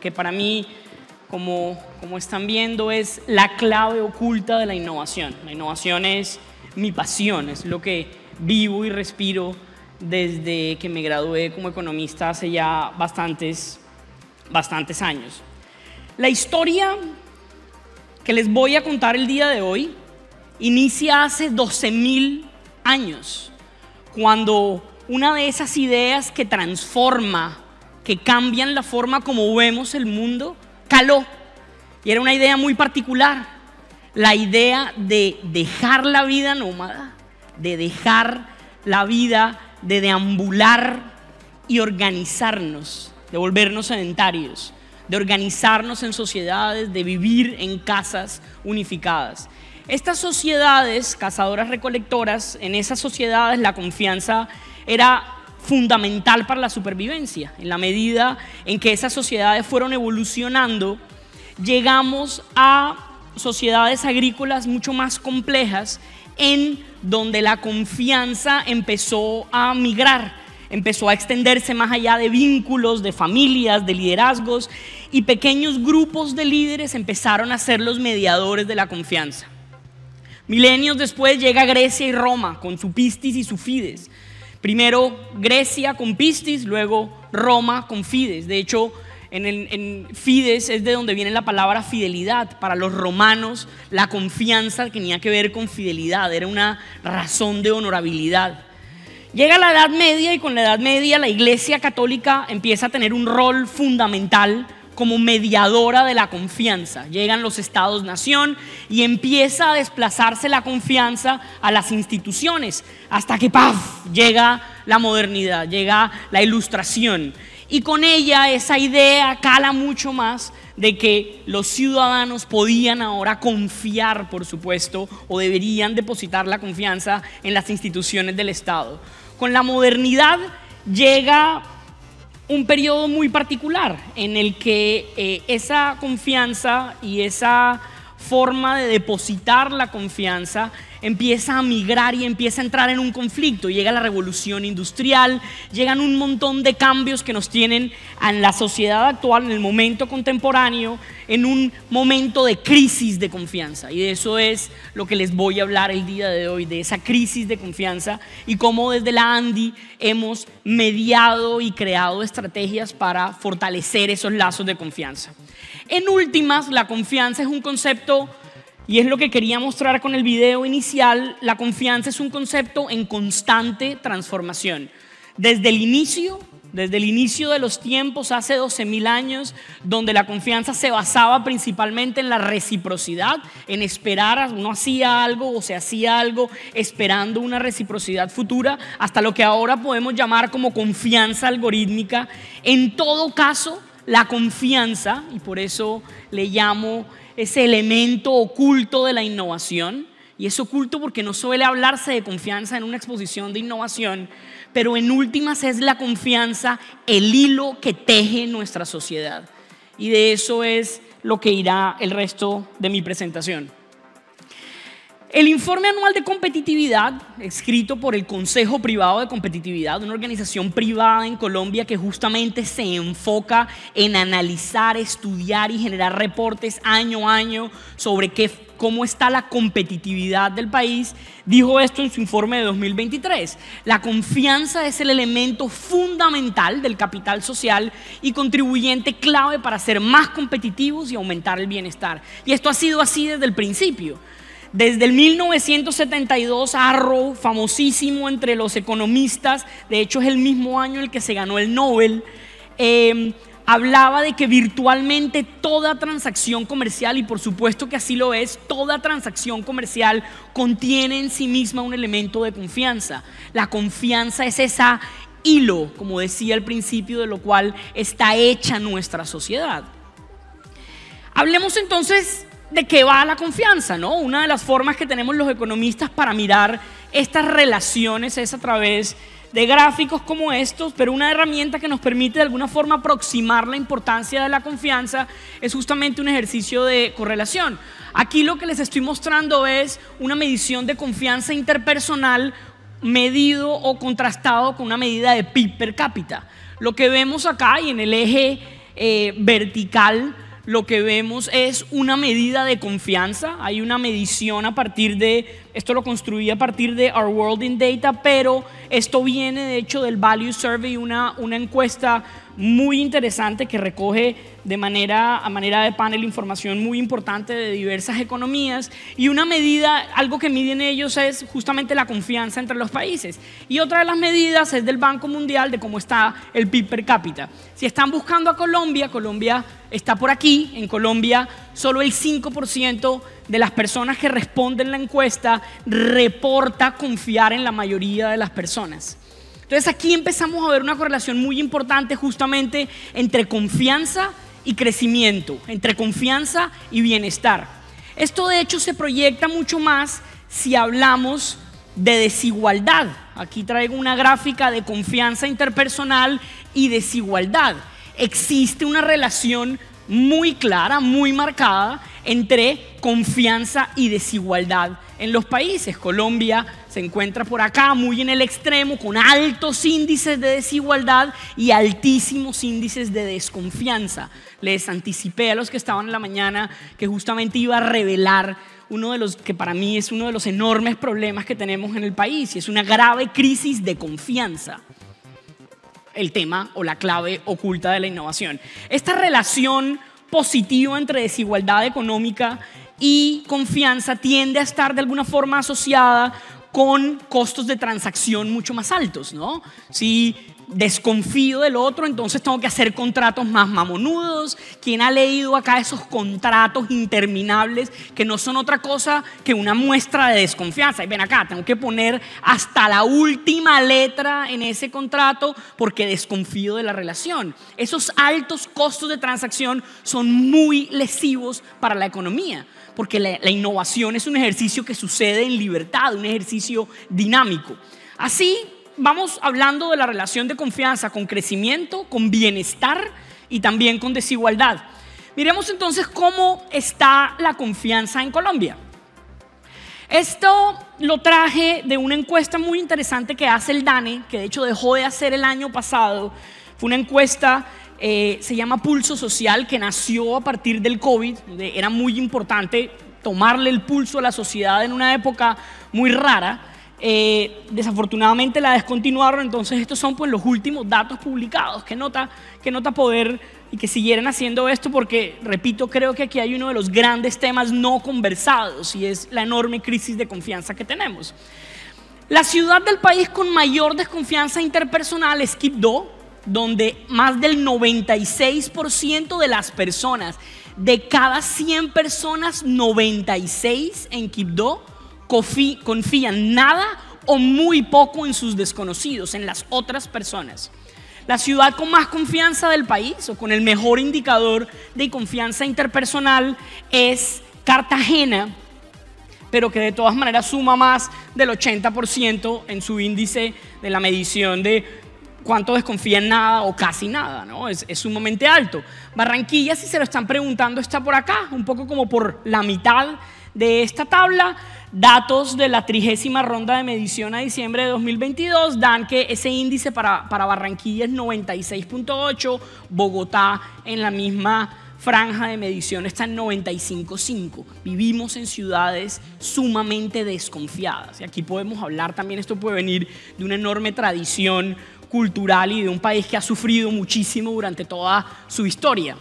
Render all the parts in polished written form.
que para mí, como están viendo, es la clave oculta de la innovación. La innovación es mi pasión, es lo que vivo y respiro desde que me gradué como economista hace ya bastantes años. La historia que les voy a contar el día de hoy inicia hace 12.000 años, cuando una de esas ideas que transforma, que cambian la forma como vemos el mundo, caló. Y era una idea muy particular, la idea de dejar la vida nómada, de dejar la vida de deambular y organizarnos, de volvernos sedentarios, de organizarnos en sociedades, de vivir en casas unificadas. Estas sociedades cazadoras recolectoras, en esas sociedades la confianza era fundamental para la supervivencia. En la medida en que esas sociedades fueron evolucionando, llegamos a sociedades agrícolas mucho más complejas, en donde la confianza empezó a migrar, empezó a extenderse más allá de vínculos, de familias, de liderazgos, y pequeños grupos de líderes empezaron a ser los mediadores de la confianza. Milenios después llega Grecia y Roma con su pistis y su fides. Primero Grecia con pistis, luego Roma con fides. De hecho, en fides es de donde viene la palabra fidelidad. Para los romanos la confianza tenía que ver con fidelidad, era una razón de honorabilidad. Llega la Edad Media y con la Edad Media la Iglesia Católica empieza a tener un rol fundamental como mediadora de la confianza. Llegan los estados-nación y empieza a desplazarse la confianza a las instituciones, hasta que ¡paf!, llega la modernidad, llega la ilustración. Y con ella esa idea cala mucho más de que los ciudadanos podían ahora confiar, por supuesto, o deberían depositar la confianza en las instituciones del Estado. Con la modernidad llega un periodo muy particular en el que esa confianza y esa forma de depositar la confianza empieza a migrar y empieza a entrar en un conflicto. Llega la revolución industrial, llegan un montón de cambios que nos tienen en la sociedad actual, en el momento contemporáneo, en un momento de crisis de confianza. Y de eso es lo que les voy a hablar el día de hoy, de esa crisis de confianza y cómo desde la ANDI hemos mediado y creado estrategias para fortalecer esos lazos de confianza. En últimas, la confianza es un concepto, y es lo que quería mostrar con el video inicial, la confianza es un concepto en constante transformación. Desde el inicio de los tiempos, hace 12.000 años, donde la confianza se basaba principalmente en la reciprocidad, en esperar, uno hacía algo o se hacía algo esperando una reciprocidad futura, hasta lo que ahora podemos llamar como confianza algorítmica. En todo caso, la confianza, y por eso le llamo ese elemento oculto de la innovación, y es oculto porque no suele hablarse de confianza en una exposición de innovación, pero en últimas es la confianza el hilo que teje nuestra sociedad, y de eso es lo que irá el resto de mi presentación. El informe anual de competitividad, escrito por el Consejo Privado de Competitividad, una organización privada en Colombia que justamente se enfoca en analizar, estudiar y generar reportes año a año sobre cómo está la competitividad del país, dijo esto en su informe de 2023. La confianza es el elemento fundamental del capital social y contribuyente clave para ser más competitivos y aumentar el bienestar. Y esto ha sido así desde el principio. Desde el 1972, Arrow, famosísimo entre los economistas, de hecho es el mismo año en el que se ganó el Nobel, hablaba de que virtualmente toda transacción comercial, y por supuesto que así lo es, toda transacción comercial contiene en sí misma un elemento de confianza. La confianza es ese hilo, como decía al principio, de lo cual está hecha nuestra sociedad. Hablemos entonces de qué va la confianza, ¿no? Una de las formas que tenemos los economistas para mirar estas relaciones es a través de gráficos como estos, pero una herramienta que nos permite de alguna forma aproximar la importancia de la confianza es justamente un ejercicio de correlación. Aquí lo que les estoy mostrando es una medición de confianza interpersonal medido o contrastado con una medida de PIB per cápita. Lo que vemos acá y en el eje vertical, lo que vemos es una medida de confianza. Hay una medición a partir de, esto lo construí a partir de Our World in Data, pero esto viene de hecho del Value Survey, una encuesta muy interesante que recoge a manera de panel información muy importante de diversas economías, y una medida, algo que miden ellos es justamente la confianza entre los países, y otra de las medidas es del Banco Mundial de cómo está el PIB per cápita. Si están buscando a Colombia, Colombia está por aquí. En Colombia solo el 5% de las personas que responden la encuesta reporta confiar en la mayoría de las personas. Entonces aquí empezamos a ver una correlación muy importante justamente entre confianza y crecimiento, entre confianza y bienestar. Esto de hecho se proyecta mucho más si hablamos de desigualdad. Aquí traigo una gráfica de confianza interpersonal y desigualdad. Existe una relación muy clara, muy marcada entre confianza y desigualdad en los países. Colombia se encuentra por acá, muy en el extremo, con altos índices de desigualdad y altísimos índices de desconfianza. Les anticipé a los que estaban en la mañana que justamente iba a revelar uno de los que para mí es uno de los enormes problemas que tenemos en el país, y es una grave crisis de confianza. El tema o la clave oculta de la innovación. Esta relación positiva entre desigualdad económica y confianza tiende a estar de alguna forma asociada con costos de transacción mucho más altos, ¿no? Si desconfío del otro, entonces tengo que hacer contratos más mamonudos. ¿Quién ha leído acá esos contratos interminables que no son otra cosa que una muestra de desconfianza? Y ven acá, tengo que poner hasta la última letra en ese contrato porque desconfío de la relación. Esos altos costos de transacción son muy lesivos para la economía, porque la innovación es un ejercicio que sucede en libertad, un ejercicio dinámico. Así vamos hablando de la relación de confianza con crecimiento, con bienestar y también con desigualdad. Miremos entonces cómo está la confianza en Colombia. Esto lo traje de una encuesta muy interesante que hace el DANE, que de hecho dejó de hacer el año pasado. Fue una encuesta, se llama Pulso Social, que nació a partir del COVID, donde era muy importante tomarle el pulso a la sociedad en una época muy rara. Desafortunadamente la descontinuaron, entonces estos son pues los últimos datos publicados. Qué nota poder y que siguieran haciendo esto, porque repito, creo que aquí hay uno de los grandes temas no conversados, y es la enorme crisis de confianza que tenemos. La ciudad del país con mayor desconfianza interpersonal es Quibdó, donde más del 96% de las personas, de cada 100 personas, 96 en Quibdó confían nada o muy poco en sus desconocidos, en las otras personas. La ciudad con más confianza del país, o con el mejor indicador de confianza interpersonal, es Cartagena, pero que de todas maneras suma más del 80% en su índice de la medición de cuánto desconfía en nada o casi nada, ¿no? Es sumamente alto. Barranquilla, si se lo están preguntando, está por acá, un poco como por la mitad de esta tabla. Datos de la 30ª ronda de medición a diciembre de 2022 dan que ese índice para Barranquilla es 96.8, Bogotá en la misma franja de medición está en 95.5. Vivimos en ciudades sumamente desconfiadas, y aquí podemos hablar también, esto puede venir de una enorme tradición cultural y de un país que ha sufrido muchísimo durante toda su historia.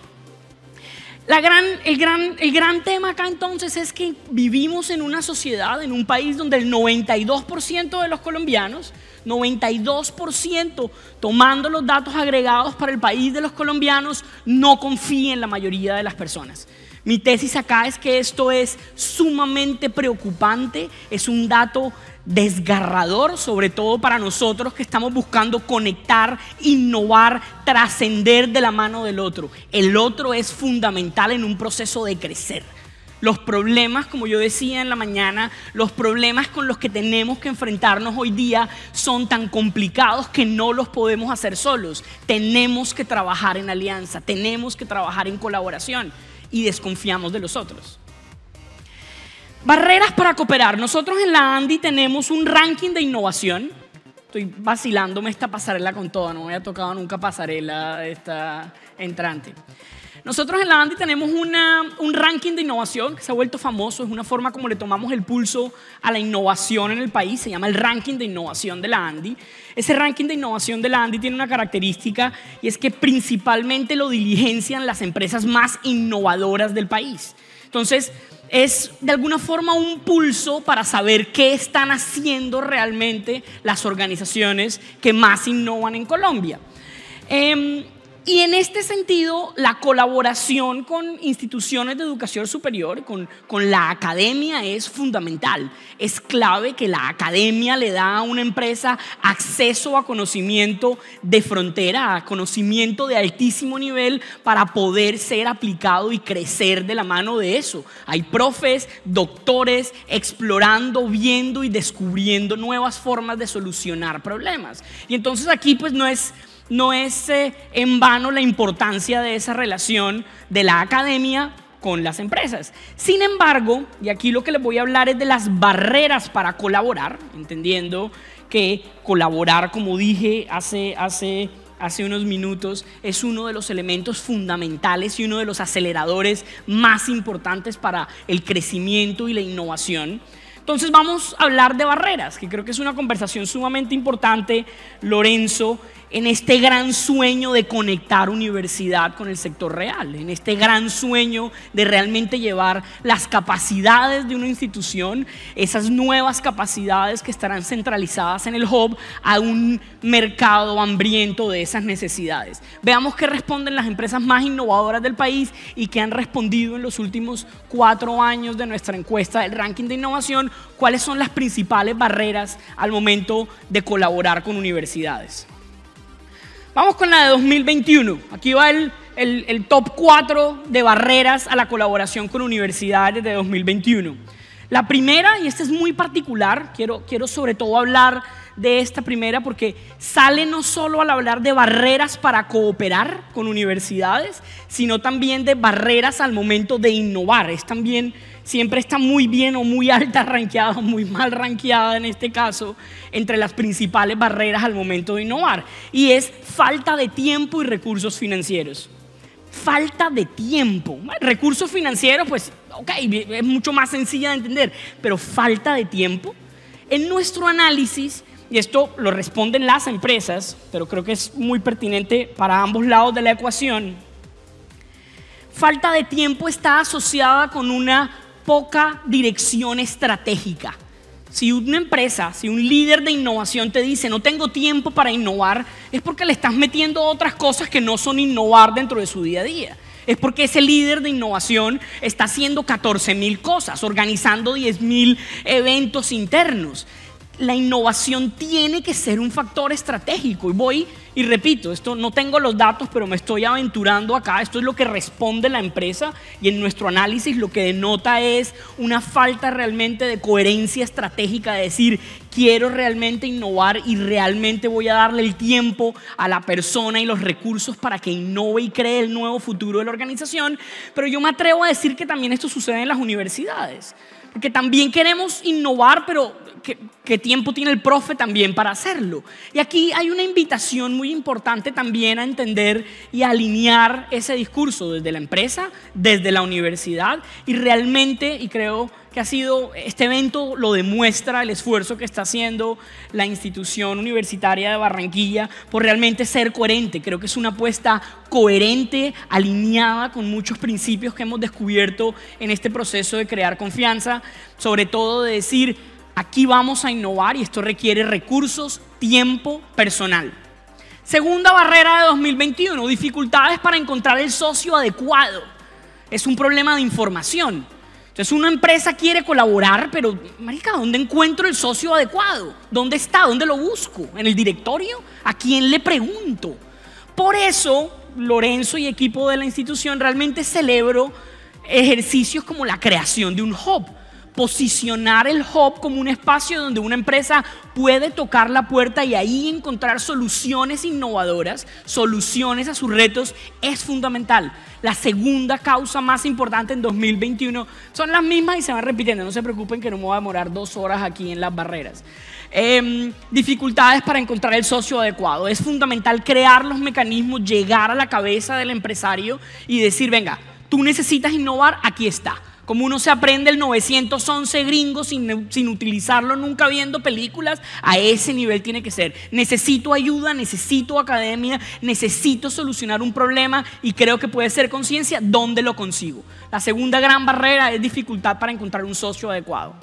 El gran tema acá entonces es que vivimos en una sociedad, en un país donde el 92% de los colombianos, 92%, tomando los datos agregados para el país de los colombianos, no confía en la mayoría de las personas. Mi tesis acá es que esto es sumamente preocupante, es un dato desgarrador, sobre todo para nosotros que estamos buscando conectar, innovar, trascender de la mano del otro. El otro es fundamental en un proceso de crecer. Los problemas, como yo decía en la mañana, los problemas con los que tenemos que enfrentarnos hoy día son tan complicados que no los podemos hacer solos. Tenemos que trabajar en alianza, tenemos que trabajar en colaboración, y desconfiamos de los otros. Barreras para cooperar. Nosotros en la ANDI tenemos un ranking de innovación. estoy vacilándome esta pasarela con toda, no me había tocado nunca pasarela esta entrante. Nosotros en la ANDI tenemos un ranking de innovación que se ha vuelto famoso, es una forma como le tomamos el pulso a la innovación en el país, se llama el ranking de innovación de la ANDI. Ese ranking de innovación de la ANDI tiene una característica y es que principalmente lo diligencian las empresas más innovadoras del país. Entonces, es de alguna forma un pulso para saber qué están haciendo realmente las organizaciones que más innovan en Colombia. Y en este sentido, la colaboración con instituciones de educación superior, con la academia es fundamental. Es clave que la academia le da a una empresa acceso a conocimiento de frontera, a conocimiento de altísimo nivel para poder ser aplicado y crecer de la mano de eso. Hay profes, doctores explorando, viendo y descubriendo nuevas formas de solucionar problemas. Y entonces aquí pues no es en vano la importancia de esa relación de la academia con las empresas. Sin embargo, y aquí lo que les voy a hablar es de las barreras para colaborar, entendiendo que colaborar, como dije hace unos minutos, es uno de los elementos fundamentales y uno de los aceleradores más importantes para el crecimiento y la innovación. Entonces vamos a hablar de barreras, que creo que es una conversación sumamente importante, Lorenzo, en este gran sueño de conectar universidad con el sector real, en este gran sueño de realmente llevar las capacidades de una institución, esas nuevas capacidades que estarán centralizadas en el hub, a un mercado hambriento de esas necesidades. Veamos qué responden las empresas más innovadoras del país y qué han respondido en los últimos 4 años de nuestra encuesta del ranking de innovación, cuáles son las principales barreras al momento de colaborar con universidades. Vamos con la de 2021. Aquí va el top 4 de barreras a la colaboración con universidades de 2021. La primera, y esta es muy particular, quiero sobre todo hablar de esta primera porque sale no solo al hablar de barreras para cooperar con universidades, sino también de barreras al momento de innovar. Es también, siempre está muy bien o muy alta rankeada, muy mal rankeada en este caso, entre las principales barreras al momento de innovar. Y es falta de tiempo y recursos financieros. Falta de tiempo. Recursos financieros, pues, ok, es mucho más sencilla de entender, pero falta de tiempo. En nuestro análisis, y esto lo responden las empresas, pero creo que es muy pertinente para ambos lados de la ecuación, falta de tiempo está asociada con una poca dirección estratégica. Si una empresa, si un líder de innovación te dice no tengo tiempo para innovar, es porque le estás metiendo otras cosas que no son innovar dentro de su día a día. Es porque ese líder de innovación está haciendo 14,000 cosas, organizando 10,000 eventos internos. La innovación tiene que ser un factor estratégico. Y voy y repito, esto no tengo los datos, pero me estoy aventurando acá. Esto es lo que responde la empresa y en nuestro análisis lo que denota es una falta realmente de coherencia estratégica, de decir quiero realmente innovar y realmente voy a darle el tiempo a la persona y los recursos para que innove y cree el nuevo futuro de la organización. Pero yo me atrevo a decir que también esto sucede en las universidades, porque también queremos innovar, pero ¿qué tiempo tiene el profe también para hacerlo? Y aquí hay una invitación muy importante también a entender y a alinear ese discurso desde la empresa, desde la universidad y realmente, y creo que este evento lo demuestra, el esfuerzo que está haciendo la institución universitaria de Barranquilla por realmente ser coherente. Creo que es una apuesta coherente, alineada con muchos principios que hemos descubierto en este proceso de crear confianza, sobre todo de decir aquí vamos a innovar y esto requiere recursos, tiempo, personal. Segunda barrera de 2021, dificultades para encontrar el socio adecuado. Es un problema de información. Entonces una empresa quiere colaborar, pero marica, ¿dónde encuentro el socio adecuado? ¿Dónde está? ¿Dónde lo busco? ¿En el directorio? ¿A quién le pregunto? Por eso Lorenzo y equipo de la institución realmente celebro ejercicios como la creación de un hub, posicionar el hub como un espacio donde una empresa puede tocar la puerta y ahí encontrar soluciones innovadoras, soluciones a sus retos, es fundamental. La segunda causa más importante en 2021 son las mismas y se van repitiendo. No se preocupen que no me voy a demorar 2 horas aquí en las barreras. Dificultades para encontrar el socio adecuado. Es fundamental crear los mecanismos, llegar a la cabeza del empresario y decir, venga, tú necesitas innovar, aquí está. Como uno se aprende el 911 gringo sin utilizarlo nunca viendo películas, a ese nivel tiene que ser. Necesito ayuda, necesito academia, necesito solucionar un problema y creo que puede ser conciencia. ¿Dónde lo consigo? La segunda gran barrera es dificultad para encontrar un socio adecuado.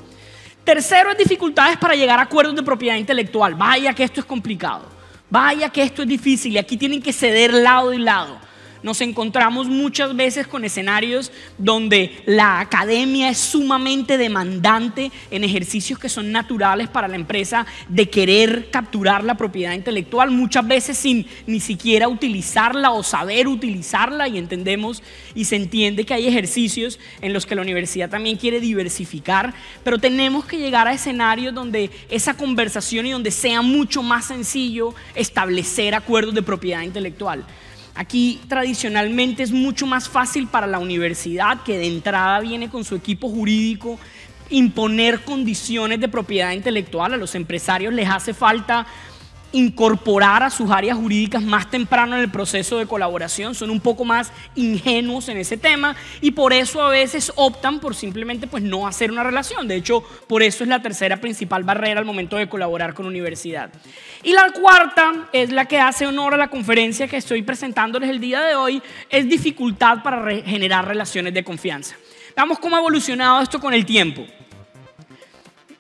Tercero es dificultades para llegar a acuerdos de propiedad intelectual. Vaya que esto es complicado, vaya que esto es difícil y aquí tienen que ceder lado y lado. Nos encontramos muchas veces con escenarios donde la academia es sumamente demandante en ejercicios que son naturales para la empresa de querer capturar la propiedad intelectual, muchas veces sin ni siquiera utilizarla o saber utilizarla, y entendemos y se entiende que hay ejercicios en los que la universidad también quiere diversificar, pero tenemos que llegar a escenarios donde esa conversación y donde sea mucho más sencillo establecer acuerdos de propiedad intelectual. Aquí tradicionalmente es mucho más fácil para la universidad, que de entrada viene con su equipo jurídico, imponer condiciones de propiedad intelectual. A los empresarios les hace falta incorporar a sus áreas jurídicas más temprano en el proceso de colaboración, son un poco más ingenuos en ese tema y por eso a veces optan por simplemente pues no hacer una relación. De hecho, por eso es la tercera principal barrera al momento de colaborar con universidad. Y la cuarta es la que hace honor a la conferencia que estoy presentándoles el día de hoy, es dificultad para generar relaciones de confianza. Veamos cómo ha evolucionado esto con el tiempo.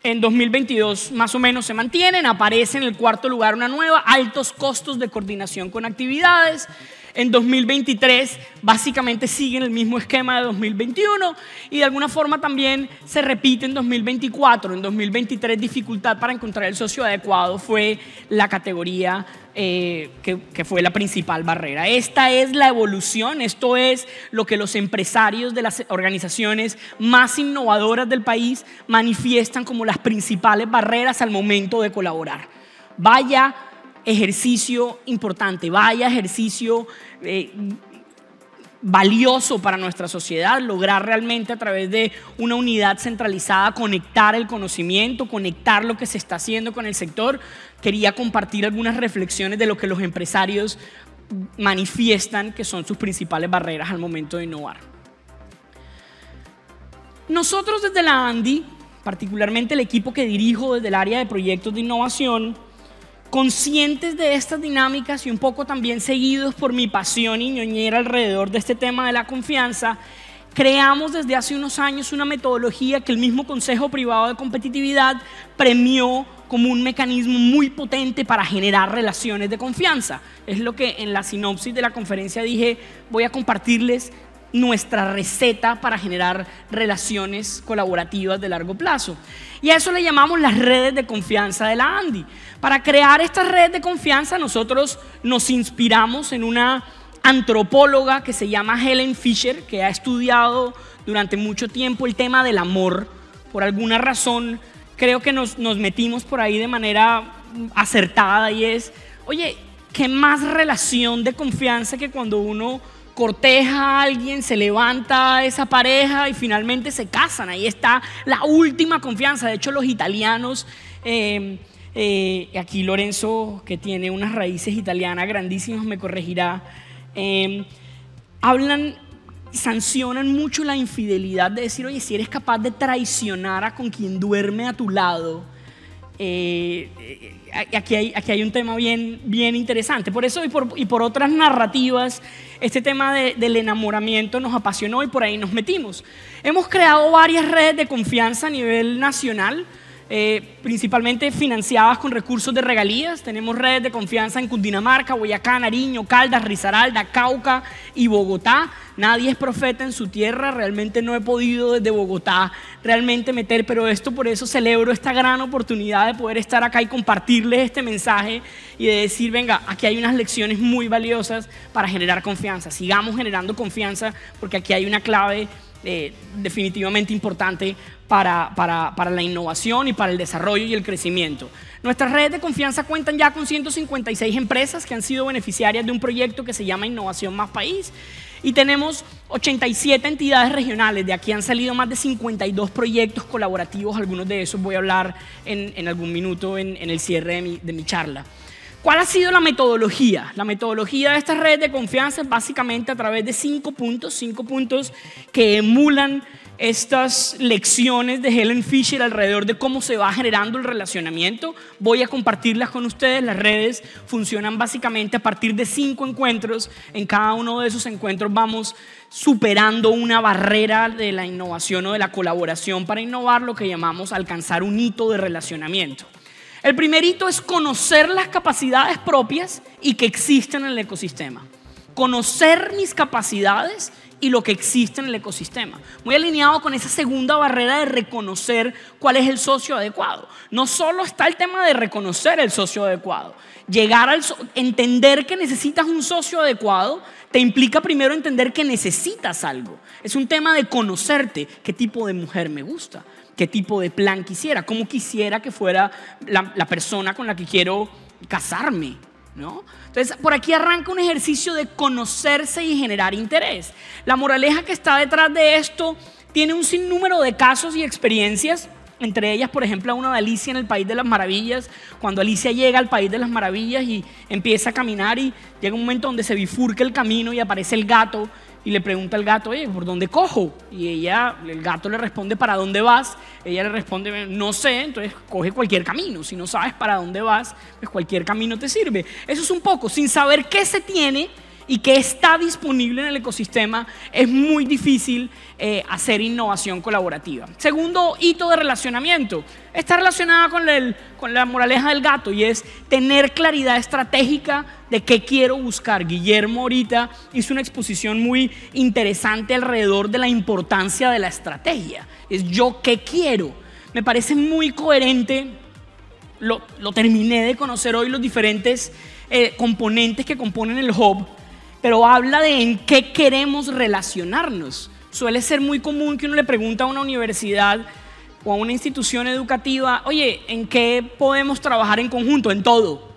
En 2022 más o menos se mantienen, aparece en el cuarto lugar una nueva, altos costos de coordinación con actividades. En 2023 básicamente siguen el mismo esquema de 2021 y de alguna forma también se repite en 2024. En 2023 dificultad para encontrar el socio adecuado fue la categoría que fue la principal barrera. Esta es la evolución, esto es lo que los empresarios de las organizaciones más innovadoras del país manifiestan como las principales barreras al momento de colaborar. Vaya ejercicio importante, vaya ejercicio valioso para nuestra sociedad, lograr realmente a través de una unidad centralizada conectar el conocimiento, conectar lo que se está haciendo con el sector. Quería compartir algunas reflexiones de lo que los empresarios manifiestan que son sus principales barreras al momento de innovar. Nosotros desde la ANDI, particularmente el equipo que dirijo desde el área de proyectos de innovación, conscientes de estas dinámicas y un poco también seguidos por mi pasión y ñoñera alrededor de este tema de la confianza, creamos desde hace unos años una metodología que el mismo Consejo Privado de Competitividad premió como un mecanismo muy potente para generar relaciones de confianza. Es lo que en la sinopsis de la conferencia dije, voy a compartirles nuestra receta para generar relaciones colaborativas de largo plazo. Y a eso le llamamos las redes de confianza de la ANDI. Para crear estas redes de confianza nosotros nos inspiramos en una antropóloga que se llama Helen Fisher, que ha estudiado durante mucho tiempo el tema del amor. Por alguna razón creo que nos metimos por ahí de manera acertada y es, oye, ¿qué más relación de confianza que cuando uno corteja a alguien, se levanta esa pareja y finalmente se casan? Ahí está la última confianza. De hecho, los italianos, aquí Lorenzo, que tiene unas raíces italianas grandísimas, me corregirá, sancionan mucho la infidelidad de decir, oye, si eres capaz de traicionar a con quien duerme a tu lado, aquí hay un tema bien interesante. Por eso y por otras narrativas, este tema del enamoramiento nos apasionó y por ahí nos metimos. Hemos creado varias redes de confianza a nivel nacional, principalmente financiadas con recursos de regalías. Tenemos redes de confianza en Cundinamarca, Boyacá, Nariño, Caldas, Risaralda, Cauca y Bogotá. Nadie es profeta en su tierra, realmente no he podido desde Bogotá realmente meter, pero por eso celebro esta gran oportunidad de poder estar acá y compartirles este mensaje y de decir, venga, aquí hay unas lecciones muy valiosas para generar confianza. Sigamos generando confianza porque aquí hay una clave definitivamente importante para la innovación y para el desarrollo y el crecimiento. Nuestras redes de confianza cuentan ya con 156 empresas que han sido beneficiarias de un proyecto que se llama Innovación Más País, y tenemos 87 entidades regionales. De aquí han salido más de 52 proyectos colaborativos, algunos de esos voy a hablar en algún minuto en el cierre de mi charla. ¿Cuál ha sido la metodología? La metodología de estas redes de confianza es básicamente a través de 5 puntos que emulan estas lecciones de Helen Fisher alrededor de cómo se va generando el relacionamiento. Voy a compartirlas con ustedes. Las redes funcionan básicamente a partir de 5 encuentros. En cada uno de esos encuentros vamos superando una barrera de la innovación o de la colaboración para innovar, lo que llamamos alcanzar un hito de relacionamiento. El primer hito es conocer las capacidades propias y que existen en el ecosistema. Conocer mis capacidades y lo que existe en el ecosistema. Muy alineado con esa segunda barrera de reconocer cuál es el socio adecuado. No solo está el tema de reconocer el socio adecuado. Entender que necesitas un socio adecuado te implica primero entender que necesitas algo. Es un tema de conocerte. ¿Qué tipo de mujer me gusta? ¿Qué tipo de plan quisiera? ¿Cómo quisiera que fuera la persona con la que quiero casarme? ¿No? Entonces, por aquí arranca un ejercicio de conocerse y generar interés. La moraleja que está detrás de esto tiene un sinnúmero de casos y experiencias. Entre ellas, por ejemplo, una de Alicia en el País de las Maravillas. Cuando Alicia llega al País de las Maravillas y empieza a caminar, y llega un momento donde se bifurca el camino y aparece el gato y le pregunta al gato: oye, ¿por dónde cojo? Y el gato le responde: ¿para dónde vas? Ella le responde: no sé. Entonces coge cualquier camino. Si no sabes para dónde vas, pues cualquier camino te sirve. Eso es un poco, sin saber qué se tiene y qué está disponible en el ecosistema, es muy difícil hacer innovación colaborativa. Segundo hito de relacionamiento está relacionada con la moraleja del gato, y es tener claridad estratégica de qué quiero buscar. Guillermo ahorita hizo una exposición muy interesante alrededor de la importancia de la estrategia. Es yo qué quiero. Me parece muy coherente. Lo terminé de conocer hoy, los diferentes componentes que componen el hub, pero habla de en qué queremos relacionarnos. Suele ser muy común que uno le pregunte a una universidad o a una institución educativa: oye, ¿en qué podemos trabajar en conjunto? En todo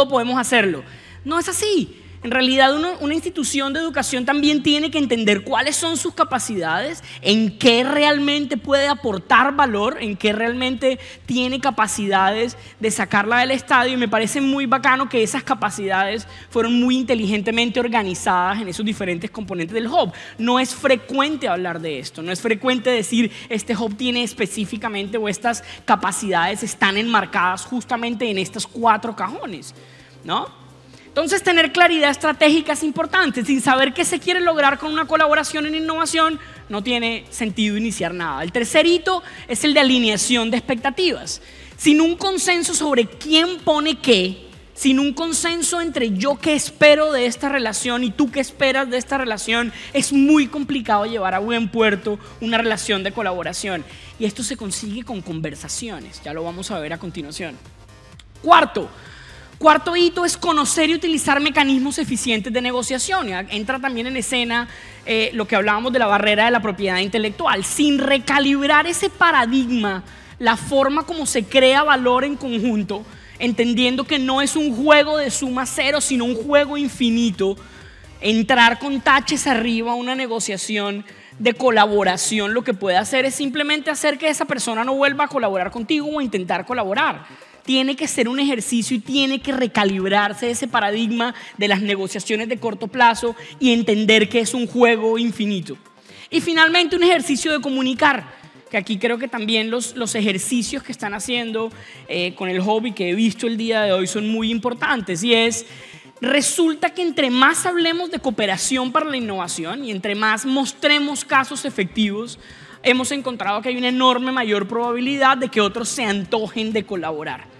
podemos hacerlo. No es así. En realidad, una institución de educación también tiene que entender cuáles son sus capacidades, en qué realmente puede aportar valor, en qué realmente tiene capacidades de sacarla del estadio. Y me parece muy bacano que esas capacidades fueron muy inteligentemente organizadas en esos diferentes componentes del hub. No es frecuente hablar de esto, no es frecuente decir: este hub tiene específicamente, o estas capacidades están enmarcadas justamente en estos 4 cajones, ¿no? Entonces, tener claridad estratégica es importante. Sin saber qué se quiere lograr con una colaboración en innovación, no tiene sentido iniciar nada. El tercer hito es el de alineación de expectativas. Sin un consenso sobre quién pone qué, sin un consenso entre yo qué espero de esta relación y tú qué esperas de esta relación, es muy complicado llevar a buen puerto una relación de colaboración. Y esto se consigue con conversaciones. Ya lo vamos a ver a continuación. Cuarto hito es conocer y utilizar mecanismos eficientes de negociación. Entra también en escena lo que hablábamos de la barrera de la propiedad intelectual. Sin recalibrar ese paradigma, la forma como se crea valor en conjunto, entendiendo que no es un juego de suma cero, sino un juego infinito, entrar con taches arriba a una negociación de colaboración, lo que puede hacer es simplemente hacer que esa persona no vuelva a colaborar contigo o a intentar colaborar. Tiene que ser un ejercicio y tiene que recalibrarse ese paradigma de las negociaciones de corto plazo y entender que es un juego infinito. Y finalmente, un ejercicio de comunicar, que aquí creo que también los ejercicios que están haciendo con el hobby que he visto el día de hoy son muy importantes, y es: resulta que entre más hablemos de cooperación para la innovación y entre más mostremos casos efectivos, hemos encontrado que hay una enorme mayor probabilidad de que otros se antojen de colaborar.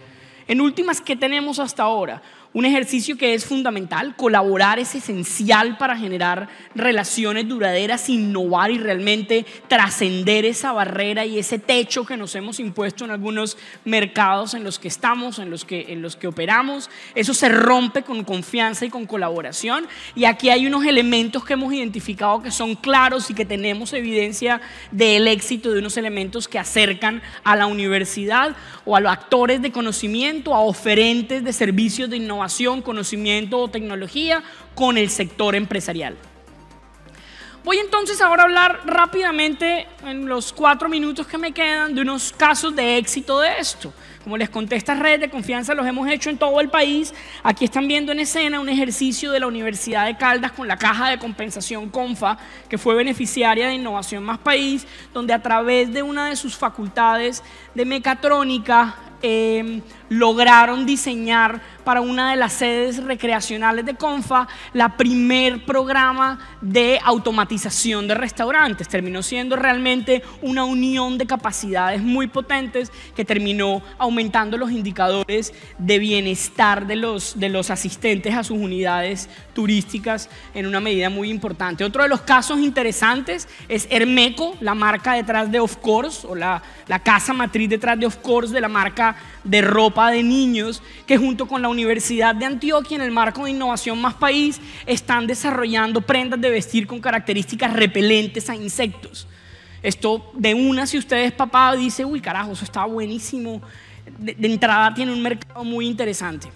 En últimas, ¿qué tenemos hasta ahora? Un ejercicio que es fundamental. Colaborar es esencial para generar relaciones duraderas, innovar y realmente trascender esa barrera y ese techo que nos hemos impuesto en algunos mercados en los que estamos, en los que operamos. Eso se rompe con confianza y con colaboración. Y aquí hay unos elementos que hemos identificado que son claros y que tenemos evidencia del éxito, de unos elementos que acercan a la universidad o a los actores de conocimiento, a oferentes de servicios de innovación, conocimiento o tecnología con el sector empresarial. Voy entonces ahora a hablar rápidamente, en los 4 minutos que me quedan, de unos casos de éxito de esto. Como les conté, estas redes de confianza los hemos hecho en todo el país. Aquí están viendo en escena un ejercicio de la Universidad de Caldas con la Caja de Compensación CONFA, que fue beneficiaria de Innovación Más País, donde a través de una de sus facultades de mecatrónica lograron diseñar para una de las sedes recreacionales de CONFA la primer programa de automatización de restaurantes. Terminó siendo realmente una unión de capacidades muy potentes que terminó aumentando los indicadores de bienestar de los asistentes a sus unidades turísticas en una medida muy importante. Otro de los casos interesantes es Hermeco, la marca detrás de Of Course, o la casa matriz detrás de Of Course, de la marca de ropa de niños, que junto con la Universidad de Antioquia, en el marco de Innovación Más País, están desarrollando prendas de vestir con características repelentes a insectos. Esto de una, si usted es papá, dice, uy carajo, eso está buenísimo. De entrada tiene un mercado muy interesante.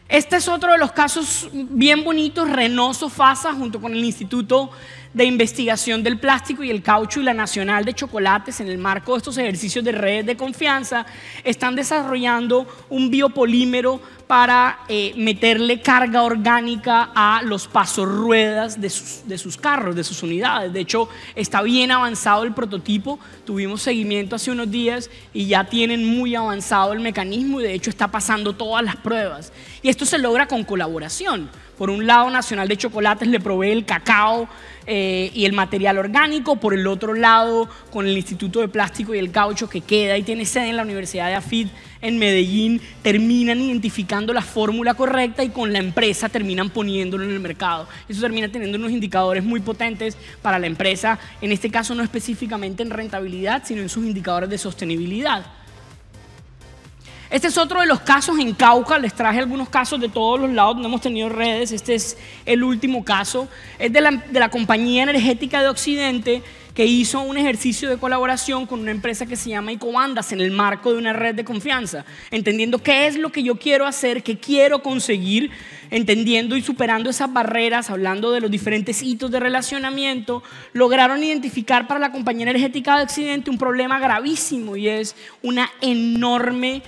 Este es otro de los casos bien bonitos. Renoso Fasa, junto con el Instituto de Investigación del Plástico y el Caucho y la Nacional de Chocolates, en el marco de estos ejercicios de redes de confianza, están desarrollando un biopolímero para meterle carga orgánica a los pasorruedas de sus carros, de sus unidades. De hecho, está bien avanzado el prototipo. Tuvimos seguimiento hace unos días y ya tienen muy avanzado el mecanismo y de hecho está pasando todas las pruebas. Y esto se logra con colaboración. Por un lado, Nacional de Chocolates le provee el cacao y el material orgánico. Por el otro lado, con el Instituto de Plástico y el Caucho, que queda y tiene sede en la Universidad de AFIT en Medellín, terminan identificando la fórmula correcta y con la empresa terminan poniéndolo en el mercado. Eso termina teniendo unos indicadores muy potentes para la empresa, en este caso no específicamente en rentabilidad, sino en sus indicadores de sostenibilidad. Este es otro de los casos en Cauca. Les traje algunos casos de todos los lados donde hemos tenido redes. Este es el último caso. Es de la Compañía Energética de Occidente, que hizo un ejercicio de colaboración con una empresa que se llama Ecobandas en el marco de una red de confianza, entendiendo qué es lo que yo quiero hacer, qué quiero conseguir, entendiendo y superando esas barreras, hablando de los diferentes hitos de relacionamiento. Lograron identificar para la Compañía Energética de Occidente un problema gravísimo, y es una enorme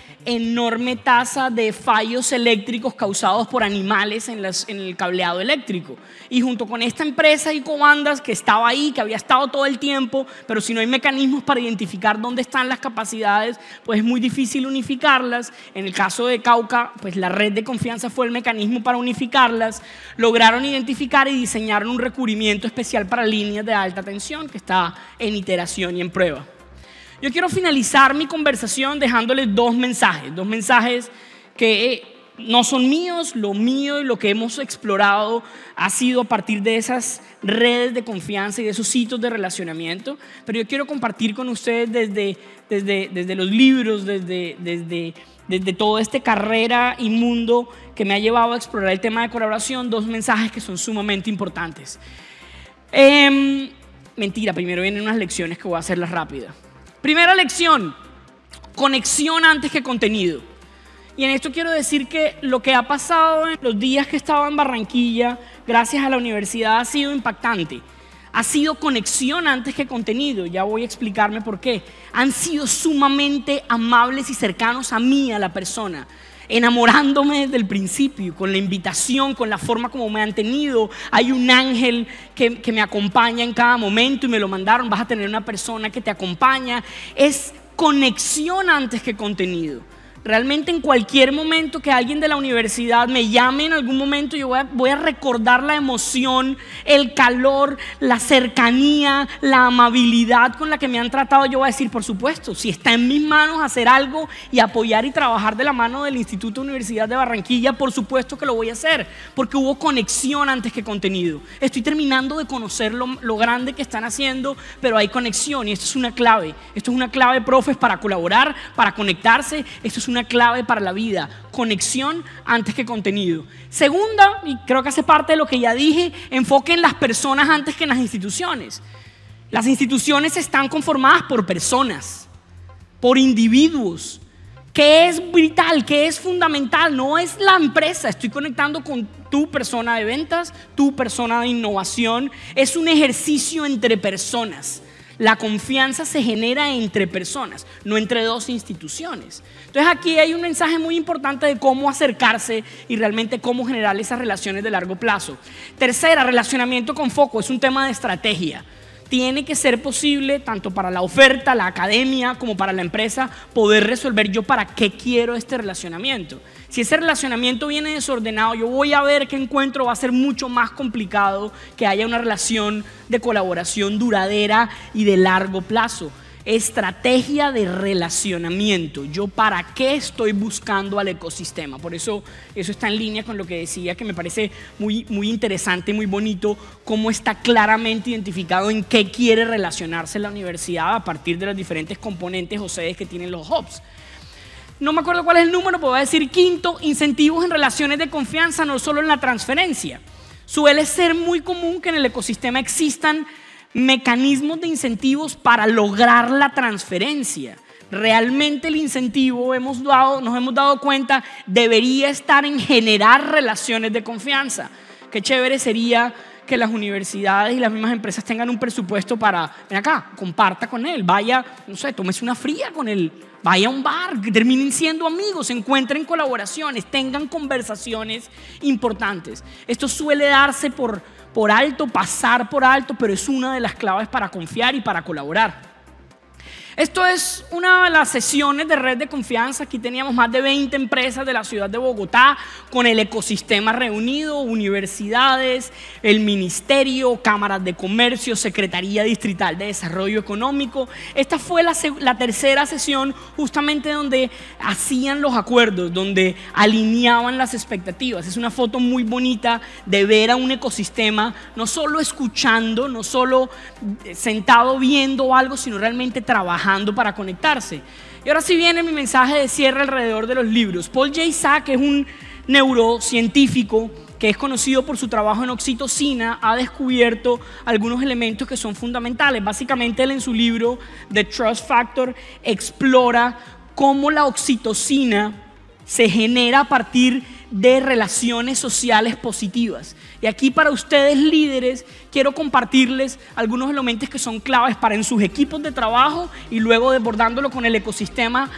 tasa de fallos eléctricos causados por animales en el cableado eléctrico. Y junto con esta empresa Ecobandas, que estaba ahí, que había estado todo el tiempo, pero si no hay mecanismos para identificar dónde están las capacidades, pues es muy difícil unificarlas. En el caso de Cauca, pues la red de confianza fue el mecanismo para unificarlas. Lograron identificar y diseñaron un recubrimiento especial para líneas de alta tensión que está en iteración y en prueba. Yo quiero finalizar mi conversación dejándoles dos mensajes que no son míos. Lo mío y lo que hemos explorado ha sido a partir de esas redes de confianza y de esos sitios de relacionamiento, pero yo quiero compartir con ustedes desde los libros, desde toda esta carrera y mundo que me ha llevado a explorar el tema de colaboración, dos mensajes que son sumamente importantes. Mentira, primero vienen unas lecciones que voy a hacerlas rápidas. Primera lección: conexión antes que contenido. Y en esto quiero decir que lo que ha pasado en los días que estaba en Barranquilla, gracias a la universidad, ha sido impactante. Ha sido conexión antes que contenido. Ya voy a explicarme por qué. Han sido sumamente amables y cercanos a mí, a la persona, enamorándome desde el principio, con la invitación, con la forma como me han tenido. Hay un ángel que me acompaña en cada momento y me lo mandaron. Vas a tener una persona que te acompaña. Es conexión antes que contenido. Realmente en cualquier momento que alguien de la universidad me llame en algún momento, yo voy a recordar la emoción, el calor, la cercanía, la amabilidad con la que me han tratado. Yo voy a decir, por supuesto, si está en mis manos hacer algo y apoyar y trabajar de la mano del Instituto Universidad de Barranquilla, por supuesto que lo voy a hacer, porque hubo conexión antes que contenido. Estoy terminando de conocer lo grande que están haciendo, pero hay conexión y esto es una clave. Esto es una clave, profes, para colaborar, para conectarse. Esto es una clave para la vida, conexión antes que contenido. Segunda, y creo que hace parte de lo que ya dije, enfoque en las personas antes que en las instituciones. Las instituciones están conformadas por personas, por individuos. ¿Qué es vital? ¿Qué es fundamental? No es la empresa. Estoy conectando con tu persona de ventas, tu persona de innovación. Es un ejercicio entre personas. La confianza se genera entre personas, no entre dos instituciones. Entonces aquí hay un mensaje muy importante de cómo acercarse y realmente cómo generar esas relaciones de largo plazo. Tercera, relacionamiento con foco, es un tema de estrategia. Tiene que ser posible, tanto para la oferta, la academia, como para la empresa, poder resolver yo para qué quiero este relacionamiento. Si ese relacionamiento viene desordenado, yo voy a ver qué encuentro, va a ser mucho más complicado que haya una relación de colaboración duradera y de largo plazo. Estrategia de relacionamiento. Yo para qué estoy buscando al ecosistema. Por eso está en línea con lo que decía, que me parece muy, muy interesante, muy bonito, cómo está claramente identificado en qué quiere relacionarse la universidad a partir de los diferentes componentes o sedes que tienen los hubs. No me acuerdo cuál es el número, pero voy a decir quinto, incentivos en relaciones de confianza, no solo en la transferencia. Suele ser muy común que en el ecosistema existan mecanismos de incentivos para lograr la transferencia. Realmente el incentivo, nos hemos dado cuenta, debería estar en generar relaciones de confianza. Qué chévere sería que las universidades y las mismas empresas tengan un presupuesto para, ven acá, comparta con él, vaya, no sé, tómese una fría con él, vaya a un bar, que terminen siendo amigos, encuentren colaboraciones, tengan conversaciones importantes. Esto suele darse por alto, pasar por alto, pero es una de las claves para confiar y para colaborar. Esto es una de las sesiones de red de confianza. Aquí teníamos más de 20 empresas de la ciudad de Bogotá con el ecosistema reunido, universidades, el ministerio, cámaras de comercio, Secretaría Distrital de Desarrollo Económico. Esta fue la tercera sesión justamente donde hacían los acuerdos, donde alineaban las expectativas. Es una foto muy bonita de ver a un ecosistema no solo escuchando, no solo sentado viendo algo, sino realmente trabajando para conectarse. Y ahora sí viene mi mensaje de cierre alrededor de los libros. Paul J. Sack es un neurocientífico que es conocido por su trabajo en oxitocina, ha descubierto algunos elementos que son fundamentales. Básicamente él en su libro The Trust Factor explora cómo la oxitocina se genera a partir de relaciones sociales positivas. Y aquí para ustedes líderes quiero compartirles algunos elementos que son claves para en sus equipos de trabajo y luego desbordándolo con el ecosistema,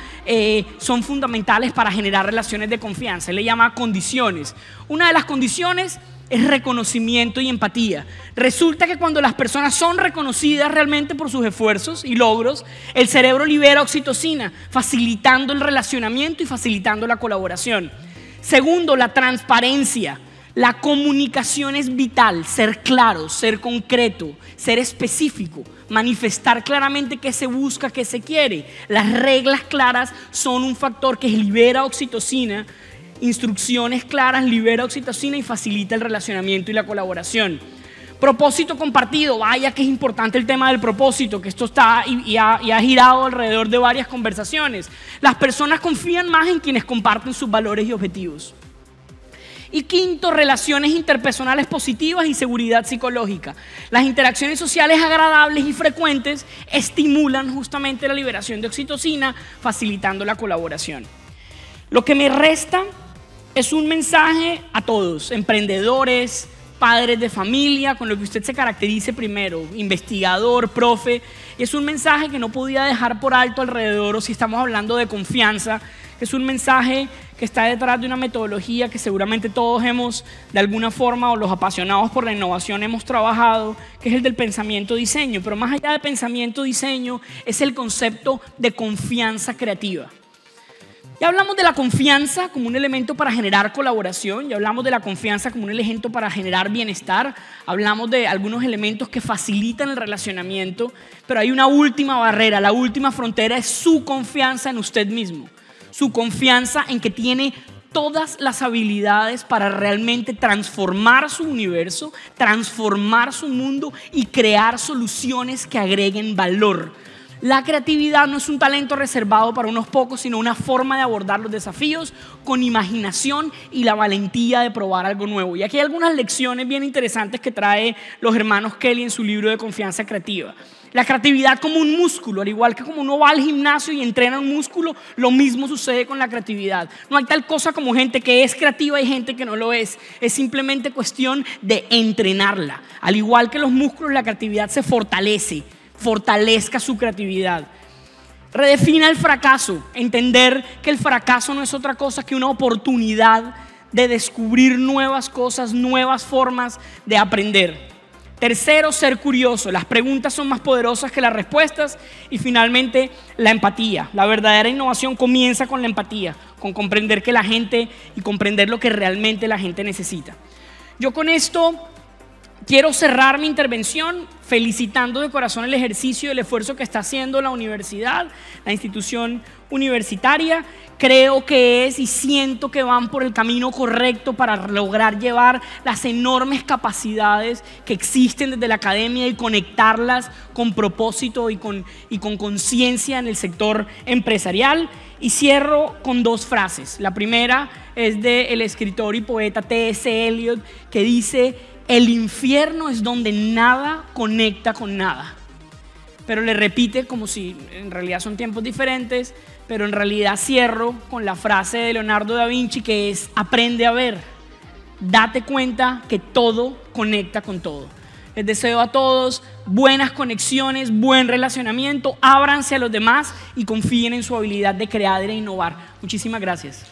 son fundamentales para generar relaciones de confianza. Él le llama condiciones. Una de las condiciones es reconocimiento y empatía. Resulta que cuando las personas son reconocidas realmente por sus esfuerzos y logros, el cerebro libera oxitocina, facilitando el relacionamiento y facilitando la colaboración. Segundo, la transparencia. La comunicación es vital, ser claro, ser concreto, ser específico, manifestar claramente qué se busca, qué se quiere. Las reglas claras son un factor que libera oxitocina. Instrucciones claras libera oxitocina y facilita el relacionamiento y la colaboración. Propósito compartido, vaya que es importante el tema del propósito, que esto está y ha girado alrededor de varias conversaciones. Las personas confían más en quienes comparten sus valores y objetivos. Y quinto, relaciones interpersonales positivas y seguridad psicológica. Las interacciones sociales agradables y frecuentes estimulan justamente la liberación de oxitocina, facilitando la colaboración. Lo que me resta es un mensaje a todos, emprendedores, padres de familia, con lo que usted se caracterice primero, investigador, profe. Es un mensaje que no podía dejar por alto alrededor, o si estamos hablando de confianza, es un mensaje que está detrás de una metodología que seguramente todos hemos, de alguna forma, o los apasionados por la innovación hemos trabajado, que es el del pensamiento-diseño. Pero más allá de pensamiento-diseño, es el concepto de confianza creativa. Ya hablamos de la confianza como un elemento para generar colaboración, ya hablamos de la confianza como un elemento para generar bienestar, hablamos de algunos elementos que facilitan el relacionamiento, pero hay una última barrera, la última frontera es su confianza en usted mismo, su confianza en que tiene todas las habilidades para realmente transformar su universo, transformar su mundo y crear soluciones que agreguen valor. La creatividad no es un talento reservado para unos pocos, sino una forma de abordar los desafíos con imaginación y la valentía de probar algo nuevo. Y aquí hay algunas lecciones bien interesantes que trae los hermanos Kelly en su libro de Confianza Creativa. La creatividad como un músculo, al igual que como uno va al gimnasio y entrena un músculo, lo mismo sucede con la creatividad. No hay tal cosa como gente que es creativa y gente que no lo es. Es simplemente cuestión de entrenarla. Al igual que los músculos, la creatividad se fortalece. Fortalezca su creatividad. Redefina el fracaso, entender que el fracaso no es otra cosa que una oportunidad de descubrir nuevas cosas, nuevas formas de aprender. Tercero, ser curioso. Las preguntas son más poderosas que las respuestas. Y finalmente, la empatía. La verdadera innovación comienza con la empatía, con comprender que la gente y comprender lo que realmente la gente necesita. Yo con esto quiero cerrar mi intervención felicitando de corazón el ejercicio y el esfuerzo que está haciendo la universidad, la institución universitaria. Creo que es y siento que van por el camino correcto para lograr llevar las enormes capacidades que existen desde la academia y conectarlas con propósito y con conciencia en el sector empresarial. Y cierro con dos frases. La primera es del escritor y poeta T.S. Eliot, que dice: el infierno es donde nada conecta con nada. Pero le repite como si en realidad son tiempos diferentes, pero en realidad cierro con la frase de Leonardo da Vinci, que es: aprende a ver, date cuenta que todo conecta con todo. Les deseo a todos buenas conexiones, buen relacionamiento, ábranse a los demás y confíen en su habilidad de crear e innovar. Muchísimas gracias.